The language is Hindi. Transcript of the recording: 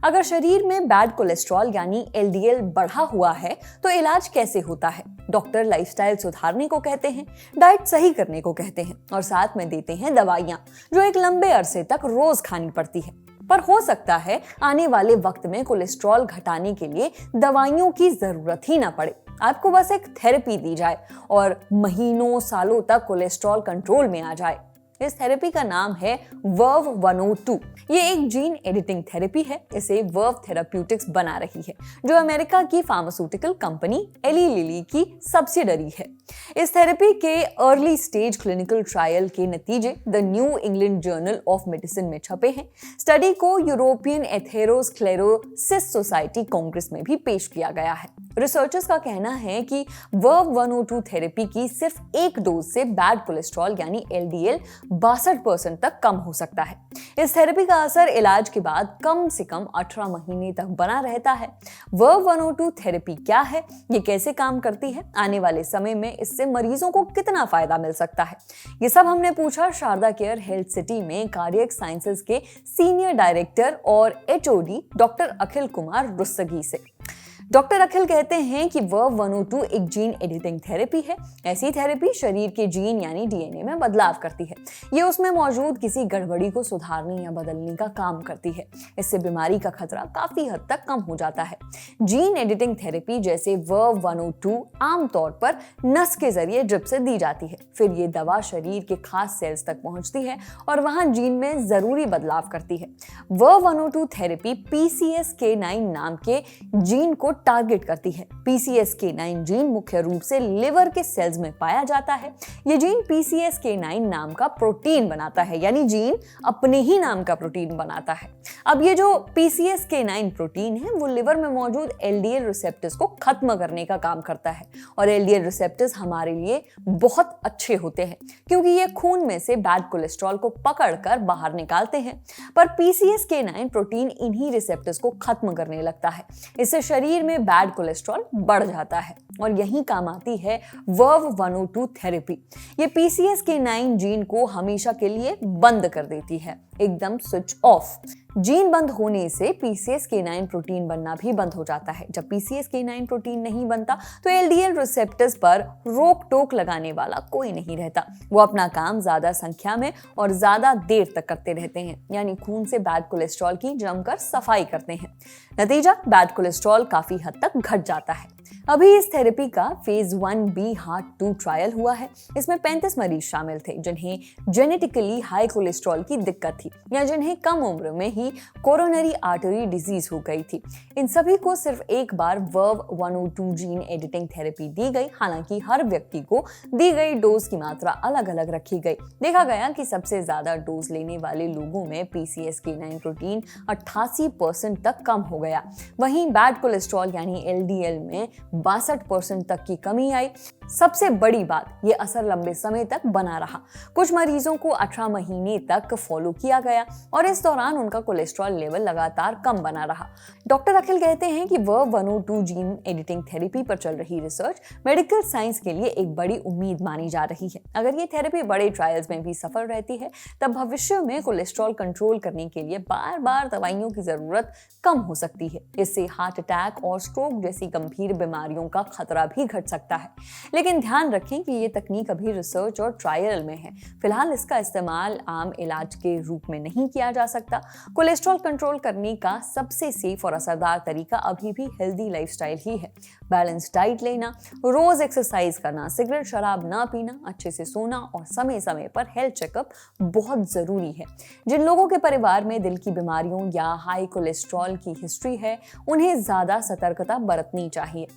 अगर शरीर में बैड कोलेस्ट्रॉल यानी एलडीएल बढ़ा हुआ है तो इलाज कैसे होता है? डॉक्टर लाइफस्टाइल सुधारने को कहते हैं, डाइट सही करने को कहते हैं और साथ में देते हैं दवाइयां जो एक लंबे अरसे तक रोज खानी पड़ती है। पर हो सकता है आने वाले वक्त में कोलेस्ट्रॉल घटाने के लिए दवाइयों की जरूरत ही ना पड़े। आपको बस एक थेरेपी दी जाए और महीनों सालों तक कोलेस्ट्रॉल कंट्रोल में आ जाए। इस थेरेपी का नाम है वर्व 102। ये एक जीन एडिटिंग थेरेपी है। इसे वर्व थेराप्यूटिक्स बना रही है, जो अमेरिका की फार्मास्यूटिकल कंपनी एली लिली की सब्सिडरी है। इस थेरेपी के अर्ली स्टेज क्लिनिकल ट्रायल के नतीजे the new England journal of medicine में छपे हैं। स्टडी को यूरोपियन एथेरोस्क्लेरोसिस सोसाइटी कांग्रेस में भी पेश किया गया है। रिसर्चर्स का कहना है कि वर्व 102 थेरेपी की सिर्फ एक डोज से बैड कोलेस्ट्रॉल यानी एलडीएल 62% तक कम हो सकता है। इस थेरेपी का असर इलाज के बाद कम से कम 18 महीने तक बना रहता है। वर्व 102 थेरेपी क्या है, ये कैसे काम करती है, आने वाले समय में इससे मरीजों को कितना फायदा मिल सकता है, ये सब हमने पूछा शारदा केयर हेल्थ सिटी में कार्डियक साइंसेज के सीनियर डायरेक्टर और एचओडी डॉक्टर अखिल कुमार रुस्तगी से। डॉक्टर अखिल कहते हैं कि वर्व 102 एक जीन एडिटिंग थेरेपी है। ऐसी थेरेपी शरीर के जीन यानी डीएनए में बदलाव करती है। ये उसमें मौजूद किसी गड़बड़ी को सुधारने या बदलने का काम करती है। इससे बीमारी का खतरा काफी हद तक कम हो जाता है। जीन एडिटिंग थेरेपी जैसे वर्व 102 आमतौर पर नस के जरिए ड्रिप से दी जाती है। फिर ये दवा शरीर के खास सेल्स तक पहुंचती है और वहां जीन में जरूरी बदलाव करती है। वर्व 102 थेरेपी PCSK9 नाम के जीन को टारगेट करती है। PCSK9 जीन मुख्य रूप से लिवर के सेल्स में पाया जाता है। ये जीन PCSK9 नाम का प्रोटीन बनाता है, यानी जीन अपने ही नाम का प्रोटीन बनाता है। अब ये जो PCSK9 प्रोटीन है वो लिवर में मौजूद LDL रिसेप्टर्स को खत्म करने का काम करता है और LDL रिसेप्टर्स हमारे लिए बहुत अच्छे होते हैं क्योंकि ये खून में से बैड कोलेस्ट्रॉल को पकड़कर बाहर निकालते हैं। पर PCSK9 प्रोटीन इन्हीं रिसेप्टर्स को खत्म करने लगता है। इससे शरीर में बैड कोलेस्ट्रॉल बढ़ जाता है और यही काम आती है वर्व 102 थेरेपी। ये PCSK9 जीन को हमेशा के लिए बंद कर देती है, एकदम स्विच ऑफ। जीन बंद होने से PCSK9 प्रोटीन बनना भी बंद हो जाता है। जब PCSK9 प्रोटीन नहीं बनता तो LDL रिसेप्टर्स पर रोक टोक लगाने वाला कोई नहीं रहता। वो अपना काम ज्यादा संख्या में और ज्यादा देर तक करते रहते हैं, यानी खून से बैड कोलेस्ट्रॉल की जमकर सफाई करते हैं। नतीजा, बैड कोलेस्ट्रॉल काफी हद तक घट जाता है। अभी इस थेरेपी का फेज 1B हार्ट 2 ट्रायल हुआ है। इसमें 35 मरीज शामिल थे जिन्हें जेनेटिकली हाई कोलेस्ट्रॉल की दिक्कत थी या जिन्हें कम उम्र में ही कोरोनरी आर्टरी डिजीज हो गई थी। इन सभी को सिर्फ एक बार वर्व 102 जीन एडिटिंग थेरेपी दी गई। हालांकि हर व्यक्ति को दी गई डोज की मात्रा अलग अलग रखी गई। देखा गया कि सबसे ज्यादा डोज लेने वाले लोगों में PCSK9 प्रोटीन 88% तक कम हो गया। वहीं बैड कोलेस्ट्रॉल यानी LDL में 62% तक की कमी आई। सबसे बड़ी बात, ये असर लंबे समय तक बना रहा। कुछ मरीजों को 18 महीने तक फॉलो किया गया और इस दौरान उनका कोलेस्ट्रॉल लेवल लगातार कम बना रहा। डॉक्टर अखिल कहते हैं कि वर्व 102 जीन एडिटिंग थेरेपी पर चल रही रिसर्च मेडिकल साइंस के लिए एक बड़ी उम्मीद मानी जा रही है। अगर ये थेरेपी बड़े ट्रायल्स में भी सफल रहती है तब भविष्य में कोलेस्ट्रॉल कंट्रोल करने के लिए बार बार दवाइयों की जरूरत कम हो सकती है। इससे हार्ट अटैक और स्ट्रोक जैसी गंभीर बीमारियों का खतरा भी घट सकता है। लेकिन ध्यान रखें कि ये तकनीक अभी रिसर्च और ट्रायल में है। फिलहाल इसका इस्तेमाल आम इलाज के रूप में नहीं किया जा सकता। कोलेस्ट्रॉल कंट्रोल करने का सबसे सेफ और असरदार तरीका अभी भी हेल्दी लाइफस्टाइल ही है। बैलेंस डाइट लेना, रोज एक्सरसाइज करना, सिगरेट शराब ना पीना, अच्छे से सोना और समय समय पर हेल्थ चेकअप बहुत जरूरी है। जिन लोगों के परिवार में दिल की बीमारियों या हाई कोलेस्ट्रॉल की हिस्ट्री है उन्हें ज्यादा सतर्कता बरतनी चाहिए।